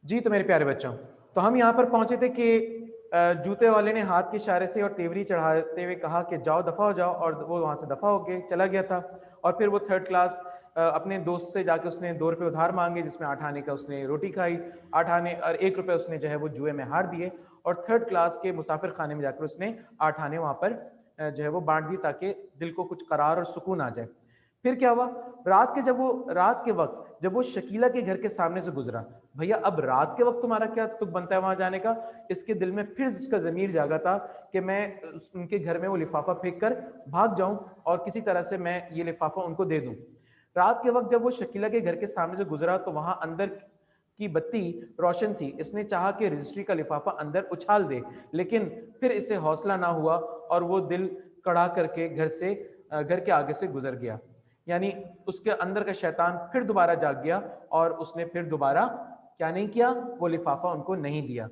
जी, तो मेरे प्यारे बच्चों, तो हम यहाँ पर पहुँचे थे कि जूते वाले ने हाथ के इशारे से और तेवरी चढ़ाते हुए कहा कि जाओ दफ़ा हो जाओ, और वो वहाँ से दफ़ा होके चला गया था। और फिर वो थर्ड क्लास अपने दोस्त से जाके उसने 2 रुपए उधार मांगे, जिसमें 8 आने का उसने रोटी खाई, 8 आने और 1 रुपए उसने जो है वो जुए में हार दिए, और थर्ड क्लास के मुसाफिर खाने में जाकर उसने 8 आने वहाँ पर जो है वो बांट दिए, ताकि दिल को कुछ करार और सुकून आ जाए। फिर क्या हुआ? रात के वक्त जब वो शकीला के घर के सामने से गुजरा, भैया अब रात के वक्त तुम्हारा क्या तुक बनता है वहां जाने का? इसके दिल में फिर उसका जमीर जागा था कि मैं उनके घर में वो लिफाफा फेंक कर भाग जाऊं और किसी तरह से मैं ये लिफाफा उनको दे दूं। रात के वक्त जब वो शकीला के घर के सामने से गुजरा तो वहां अंदर की बत्ती रोशन थी। इसने चाहा कि रजिस्ट्री का लिफाफा अंदर उछाल दे, लेकिन फिर इसे हौसला ना हुआ और वो दिल कड़ा करके घर के आगे से गुजर गया। यानी उसके अंदर का शैतान फिर दोबारा जाग गया और उसने फिर दोबारा क्या नहीं किया, वो लिफाफा उनको नहीं दिया।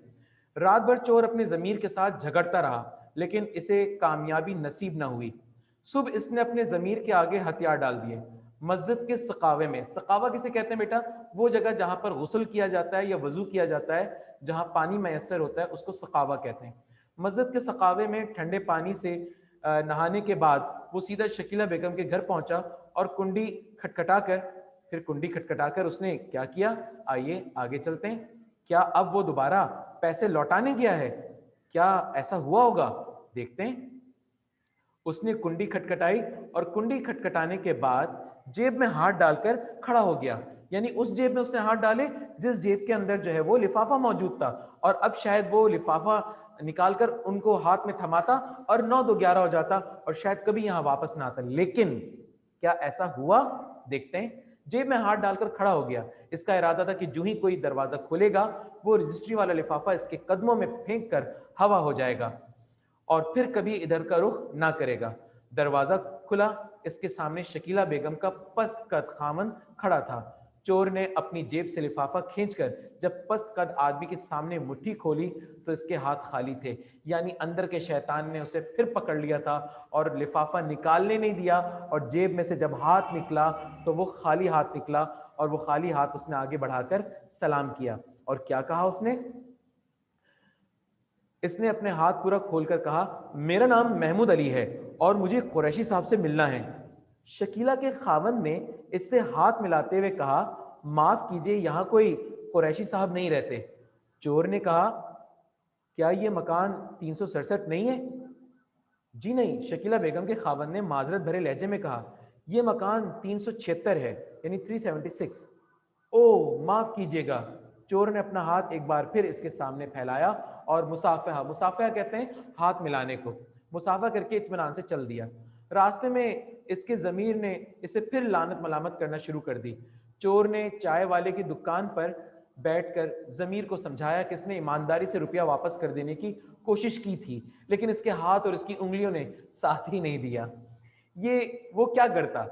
रात भर चोर अपने जमीर के साथ झगड़ता रहा, लेकिन इसे कामयाबी नसीब न हुई। सुबह इसने अपने जमीर के आगे हथियार डाल दिए। मस्जिद के सकावे में, सकावा किसे कहते हैं बेटा? वो जगह जहां पर गुस्ल किया जाता है या वजू किया जाता है, जहां पानी मैसर होता है, उसको सकावा कहते हैं। मस्जिद के सकावे में ठंडे पानी से नहाने के बाद वो सीधा शकीला बेगम के घर पहुंचा और कुंडी खटखटाकर उसने क्या किया? आइए आगे चलते हैं। क्या अब वो दोबारा पैसे लौटाने गया है? क्या ऐसा हुआ होगा? देखते हैं। उसने कुंडी खटखटाई और कुंडी खटखटाने के बाद जेब में हाथ डालकर खड़ा हो गया। यानी उस जेब में उसने हाथ डाले जिस जेब के अंदर जो है वो लिफाफा मौजूद था, और अब शायद वो लिफाफा निकालकर उनको हाथ में थमाता और 9 2 11 हो जाता और शायद कभी यहां वापस ना आता। लेकिन क्या ऐसा हुआ? देखते हैं। जेब में हाथ डालकर खड़ा हो गया। इसका इरादा था कि जो ही कोई दरवाजा खोलेगा वो रजिस्ट्री वाला लिफाफा इसके कदमों में फेंक कर हवा हो जाएगा और फिर कभी इधर का रुख ना करेगा। दरवाजा खुला। इसके सामने शकीला बेगम का पस्त कद खामन खड़ा था। चोर ने अपनी जेब से लिफाफा खींचकर जब पस्त कद आदमी के सामने मुट्ठी खोली तो इसके हाथ खाली थे। यानी अंदर के शैतान ने उसे फिर पकड़ लिया था और लिफाफा निकालने नहीं दिया, और जेब में से जब हाथ निकला तो वो खाली हाथ निकला, और वो खाली हाथ उसने आगे बढ़ाकर सलाम किया। और क्या कहा उसने? इसने अपने हाथ पूरा खोलकर कहा, मेरा नाम महमूद अली है और मुझे कुरैशी साहब से मिलना है। शकीला के खावंद ने इससे हाथ मिलाते हुए कहा, माफ कीजिए, यहाँ कोई कुरैशी साहब नहीं रहते। चोर ने कहा, क्या ये मकान 367 नहीं है? जी नहीं, शकीला बेगम के खावंद ने माजरत भरे लहजे में कहा, यह मकान 376 है, यानी 376। ओ माफ कीजिएगा। चोर ने अपना हाथ एक बार फिर इसके सामने फैलाया और मुसाफहा मुसाफहा कहते हैं हाथ मिलाने को, मुसाफा करके इत्मीनान से चल दिया। रास्ते में इसके जमीर ने इसे फिर लानत मलामत करना शुरू कर दी। चोर ने चाय वाले की दुकान पर बैठकर जमीर को समझाया कि इसने ईमानदारी से रुपया वापस कर देने की कोशिश की थी, लेकिन इसके हाथ और इसकी उंगलियों ने साथ ही नहीं दिया। ये वो क्या करता?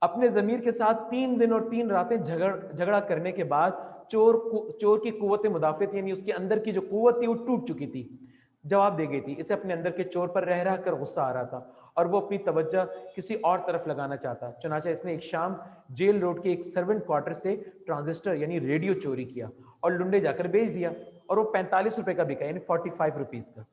अपने जमीर के साथ 3 दिन और 3 रातें झगड़ा करने के बाद चोर की कुव्वत मुदाफियत, यानी उसके अंदर की जो कुव्वत थी वो टूट चुकी थी, जवाब दे गई थी। इसे अपने अंदर के चोर पर रह कर गुस्सा आ रहा था और वो अपनी तवज्जो किसी और तरफ लगाना चाहता। चुनाचा इसने एक शाम जेल रोड के एक सर्वेंट क्वार्टर से ट्रांजिस्टर यानी रेडियो चोरी किया और लुंडे जाकर बेच दिया, और वो 45 रुपए का बिका, यानी 45 रुपीज का।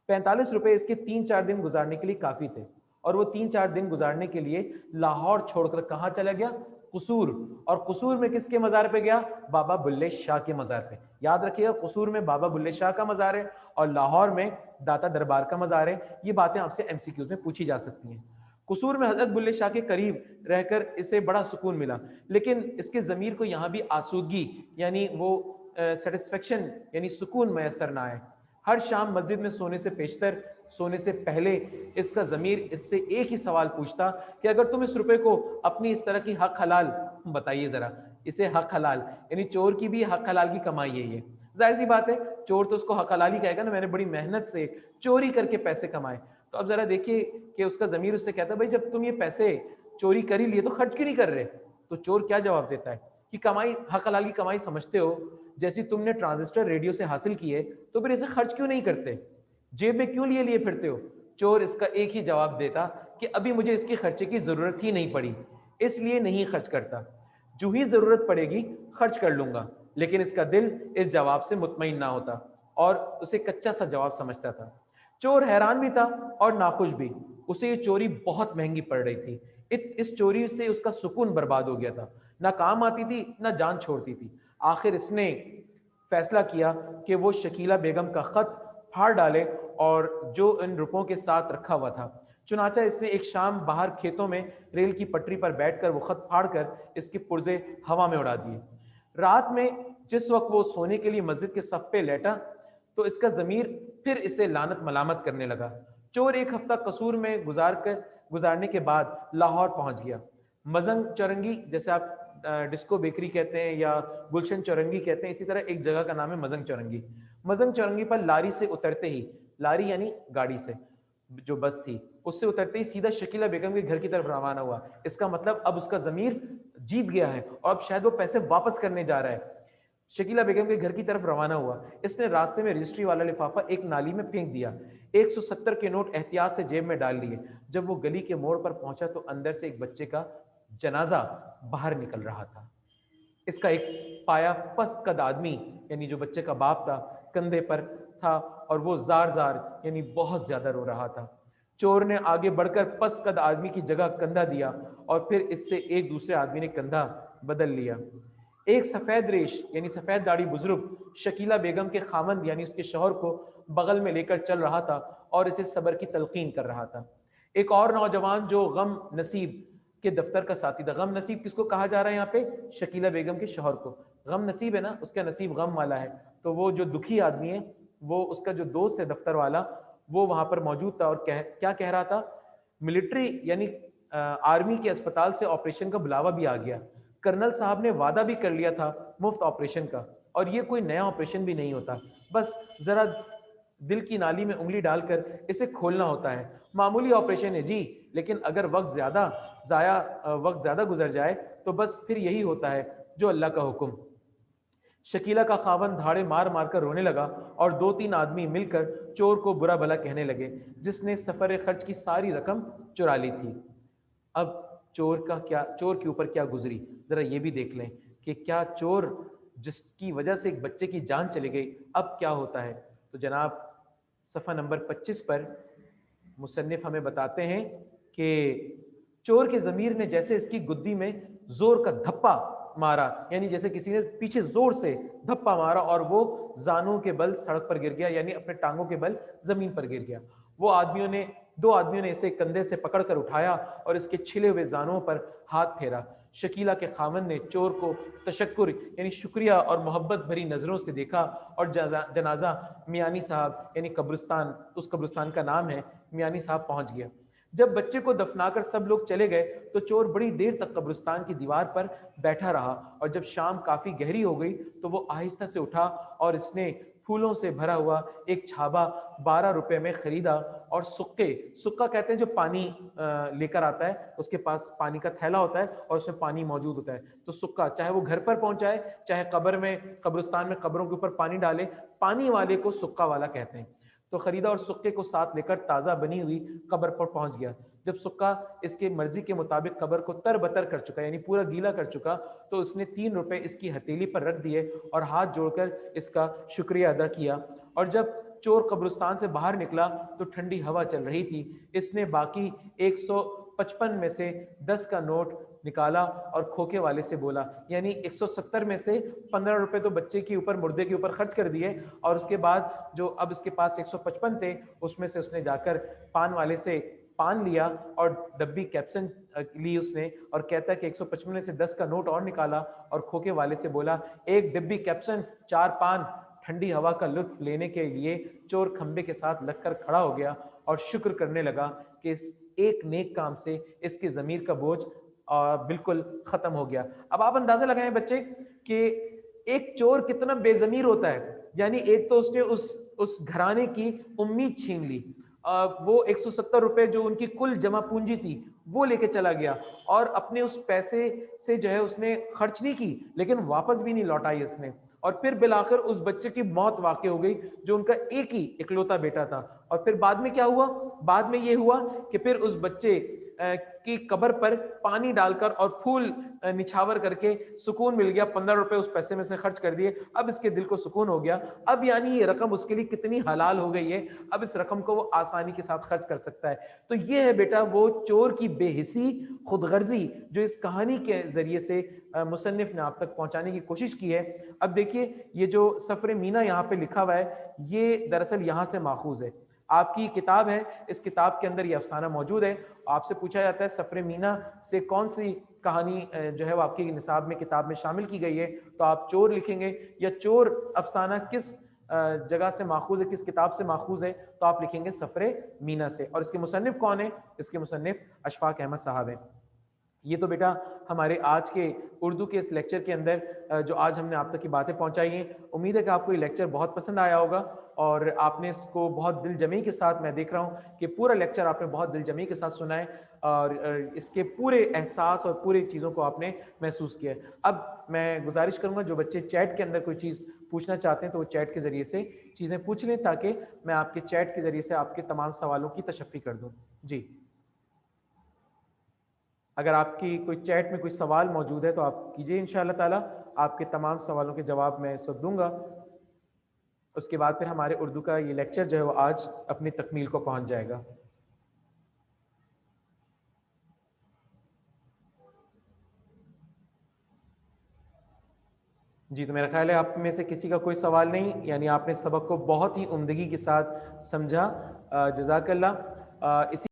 45 रुपए इसके 3 4 दिन गुजारने के लिए काफी थे, और वो 3 4 दिन गुजारने के लिए लाहौर छोड़कर कहां चला गया? कसूर। और कसूर में किसके मजार पे गया? बाबा बुल्ले शाह के मजार पे। याद रखिएगा, कसूर में बाबा बुल्ले शाह का मजार है और लाहौर में दाता दरबार का मजार है। ये बातें आपसे एमसीक्यूज में पूछी जा सकती हैं। कसूर में हजरत बुल्ले शाह के करीब रहकर इसे बड़ा सुकून मिला, लेकिन इसके जमीर को यहां भी आसूगी यानी वो सेटिस्फेक्शन यानी सुकून मैसर ना आए। हर शाम मस्जिद में सोने से पहले इसका जमीर इससे एक ही सवाल पूछता कि अगर तुम इस रुपए को अपनी इस तरह की हक हलाल, बताइए जरा, इसे हक हलाल यानी चोर की भी हक हलाल की कमाई है ये, जाहिर सी बात है, चोर तो उसको हक हलाल ही कहेगा ना, मैंने बड़ी मेहनत से चोरी करके पैसे कमाए। तो अब जरा देखिए कि उसका जमीर उससे कहता है, भाई जब तुम ये पैसे चोरी कर ही लिए तो खर्च क्यों नहीं कर रहे? तो चोर क्या जवाब देता है कि कमाई हक हलाल की कमाई समझते हो, जैसी तुमने ट्रांजिस्टर रेडियो से हासिल की है, तो फिर इसे खर्च क्यों नहीं करते? जेब में क्यों लिए लिए फिरते हो? चोर इसका एक ही जवाब देता कि अभी मुझे इसके खर्चे की जरूरत ही नहीं पड़ी, इसलिए नहीं खर्च करता। जो ही जरूरत पड़ेगी खर्च कर लूंगा। लेकिन इसका दिल इस जवाब से मुतमईन ना होता और उसे कच्चा सा जवाब समझता था। चोर हैरान भी था और नाखुश भी। उसे ये चोरी बहुत महंगी पड़ रही थी। इस चोरी से उसका सुकून बर्बाद हो गया था। ना काम आती थी, ना जान छोड़ती थी। आखिर इसने फैसला किया कि वो शकीला बेगम का खत फाड़ डाले और जो इन रुपयों के साथ रखा हुआ था। चुनाचा इसने एक शाम बाहर खेतों में रेल की पटरी पर बैठकर वो खत फाड़कर इसके पुर्जे हवा में उड़ा दिए। रात में जिस वक्त वो सोने के लिए मस्जिद के सफ पे लेटा तो इसका जमीर फिर इसे लानत मलामत करने लगा। चोर एक हफ्ता कसूर में गुजारने के बाद लाहौर पहुंच गया। मजंग चौरंगी, जैसे आप डिस्को बेकरी कहते हैं या गुलशन चौरंगी कहते हैं, इसी तरह एक जगह का नाम है मजंग चौरंगी। मजंग चौरंगी पर लारी से उतरते ही, लारी यानी गाड़ी से, जो बस थी उससे उतरते ही सीधा शकीला बेगम के घर की तरफ रवाना हुआ। इसका मतलब अब उसका जमीर जीत गया है और अब शायद वो पैसे वापस करने जा रहा है। शकीला बेगम के घर की तरफ रवाना हुआ। इसने रास्ते में रजिस्ट्री वाला लिफाफा एक नाली में फेंक दिया। 170 के नोट एहतियात से जेब में डाल लिए। जब वो गली के मोड़ पर पहुंचा तो अंदर से एक बच्चे का जनाजा बाहर निकल रहा था। इसका एक पाया पस्त कद आदमी, यानी जो बच्चे का बाप था, कंधे पर था और वो जार जार यानी बहुत ज्यादा रो रहा था। चोर ने आगे बढ़कर पस्त कद आदमी की जगह कंधा दिया और फिर इससे एक दूसरे आदमी ने कंधा बदल लिया। एक सफेद रेश यानी सफेद दाढ़ी बुजुर्ग शकीला बेगम के खामंद यानी उसके शौहर को बगल में लेकर चल रहा था और इसे सब्र की तलकीन कर रहा था। एक और नौजवान जो गम नसीब के दफ्तर का साथी था। गम नसीब किसको कहा जा रहा है यहाँ पे? शकीला बेगम के शौहर को। गम नसीब है ना, उसका नसीब गम वाला है, तो वो जो दुखी आदमी है, वो उसका जो दोस्त है दफ्तर वाला, वो वहां पर मौजूद था और क्या कह रहा था? मिलिट्री यानी आर्मी के अस्पताल से ऑपरेशन का बुलावा भी आ गया। कर्नल साहब ने वादा भी कर लिया था मुफ्त ऑपरेशन का, और ये कोई नया ऑपरेशन भी नहीं होता, बस जरा दिल की नाली में उंगली डालकर इसे खोलना होता है। मामूली ऑपरेशन है जी, लेकिन अगर वक्त ज्यादा गुजर जाए तो बस फिर यही होता है जो अल्लाह का हुक्म। शकीला का खावन धाड़े मार मार कर रोने लगा और 2-3 आदमी मिलकर चोर को बुरा भला कहने लगे, जिसने सफर खर्च की सारी रकम चुरा ली थी। अब चोर के ऊपर क्या गुजरी, जरा ये भी देख लें कि क्या चोर जिसकी वजह से एक बच्चे की जान चली गई, अब क्या होता है। तो जनाब सफ़ा नंबर 25 पर मुसन्निफ हमें बताते हैं कि चोर के ज़मीर ने जैसे इसकी गुद्दी में जोर का धप्पा मारा, यानी जैसे किसी ने पीछे जोर से धप्पा मारा और वो जानों के बल सड़क पर गिर गया, यानी अपने टांगों के बल जमीन पर गिर गया। दो आदमियों ने इसे कंधे से पकड़कर उठाया और इसके छिले हुए जानों पर हाथ फेरा। शकीला के खामन ने चोर को तशक्कुर यानी शुक्रिया और मोहब्बत भरी नजरों से देखा और जनाजा मियानी साहब यानी कब्रिस्तान, उस कब्रिस्तान का नाम है मियानी साहब, पहुंच गया। जब बच्चे को दफनाकर सब लोग चले गए तो चोर बड़ी देर तक कब्रिस्तान की दीवार पर बैठा रहा और जब शाम काफी गहरी हो गई तो वो आहिस्ता से उठा और इसने फूलों से भरा हुआ एक छाबा 12 रुपए में खरीदा और सुक्का कहते हैं जो पानी लेकर आता है, उसके पास पानी का थैला होता है और उसमें पानी मौजूद होता है। तो सुक्का चाहे वो घर पर पहुंचाए चाहे कब्रिस्तान में कब्रों के ऊपर पानी डाले, पानी वाले को सुक्का वाला कहते हैं। तो खरीदा और सुक्के को साथ लेकर ताज़ा बनी हुई कब्र पर पहुंच गया। जब सुक्का इसके मर्जी के मुताबिक कब्र को तरबतर कर चुका यानी पूरा गीला कर चुका तो उसने 3 रुपए इसकी हथेली पर रख दिए और हाथ जोड़कर इसका शुक्रिया अदा किया। और जब चोर कब्रिस्तान से बाहर निकला तो ठंडी हवा चल रही थी। इसने बाकी 155 में से 10 का नोट निकाला और खोखे वाले से बोला, यानी 170 में से 15 रुपए तो बच्चे के ऊपर, मुर्दे के ऊपर खर्च कर दिए और उसके बाद जो अब इसके पास 155 थे उसमें से उसने जाकर पान वाले से पान लिया और डब्बी कैप्सन ली उसने और कहता है कि 155 में से 10 का नोट और निकाला और खोखे वाले से बोला, एक डब्बी कैप्सन 4 पान। ठंडी हवा का लुत्फ लेने के लिए चोर खंबे के साथ लगकर खड़ा हो गया और शुक्र करने लगा कि इस एक नेक काम से इसके जमीर का बोझ बिल्कुल खत्म हो गया। अब आप अंदाजा लगाएं बच्चे कि एक चोर कितना बेजमीर होता है, यानी एक तो उसने उस घराने की उम्मीद छीन ली, वो 170 रुपए जो उनकी कुल जमा पूंजी थी वो लेके चला गया और अपने उस पैसे से जो है उसने खर्च नहीं की लेकिन वापस भी नहीं लौटाई इसने, और फिर बिलाखिर उस बच्चे की मौत वाकई हो गई जो उनका एक ही इकलौता बेटा था। और फिर बाद में क्या हुआ? बाद में ये हुआ कि फिर उस बच्चे की कब्र पर पानी डालकर और फूल निछावर करके सुकून मिल गया, 15 रुपए उस पैसे में से खर्च कर दिए, अब इसके दिल को सुकून हो गया। अब यानी ये रकम उसके लिए कितनी हलाल हो गई है, अब इस रकम को वो आसानी के साथ खर्च कर सकता है। तो ये है बेटा वो चोर की बेहिसी, खुदगर्जी जो इस कहानी के जरिए से मुसन्निफ ने आप तक पहुंचाने की कोशिश की है। अब देखिए ये जो सफर मीना यहाँ पे लिखा हुआ है, ये दरअसल यहाँ से माखूज है। आपकी किताब है, इस किताब के अंदर ये अफसाना मौजूद है। आपसे पूछा जाता है सफर मीना से कौन सी कहानी जो है वो आपकी निसाब में, किताब में शामिल की गई है, तो आप चोर लिखेंगे, या चोर अफसाना किस जगह से माखूज है, किस किताब से माखूज है, तो आप लिखेंगे सफर मीना से। और इसके मुसन्निफ कौन है? इसके मुसन्निफ अशफाक अहमद साहब है। ये तो बेटा हमारे आज के उर्दू के इस लेक्चर के अंदर जो आज हमने आप तक की बातें पहुंचाई हैं, उम्मीद है कि आपको ये लेक्चर बहुत पसंद आया होगा और आपने इसको बहुत दिलजमी के साथ, मैं देख रहा हूँ कि पूरा लेक्चर आपने बहुत दिलजमी के साथ सुना है और इसके पूरे एहसास और पूरी चीज़ों को आपने महसूस किया है। अब मैं गुजारिश करूँगा जो बच्चे चैट के अंदर कोई चीज़ पूछना चाहते हैं तो वो चैट के ज़रिए से चीज़ें पूछ लें, ताकि मैं आपके चैट के ज़रिए से आपके तमाम सवालों की तशफ़ी कर दूँ। जी, अगर आपकी कोई चैट में कोई सवाल मौजूद है तो आप कीजिए, इंशाअल्लाह ताला आपके तमाम सवालों के जवाब मैं इस वक्त दूंगा। उसके बाद फिर हमारे उर्दू का ये लेक्चर जो है वो आज अपनी तकमील को पहुंच जाएगा। जी, तो मेरा ख्याल है आप में से किसी का कोई सवाल नहीं, यानी आपने सबक को बहुत ही उम्दगी के साथ समझा। जज़ाकल्लाह। इसी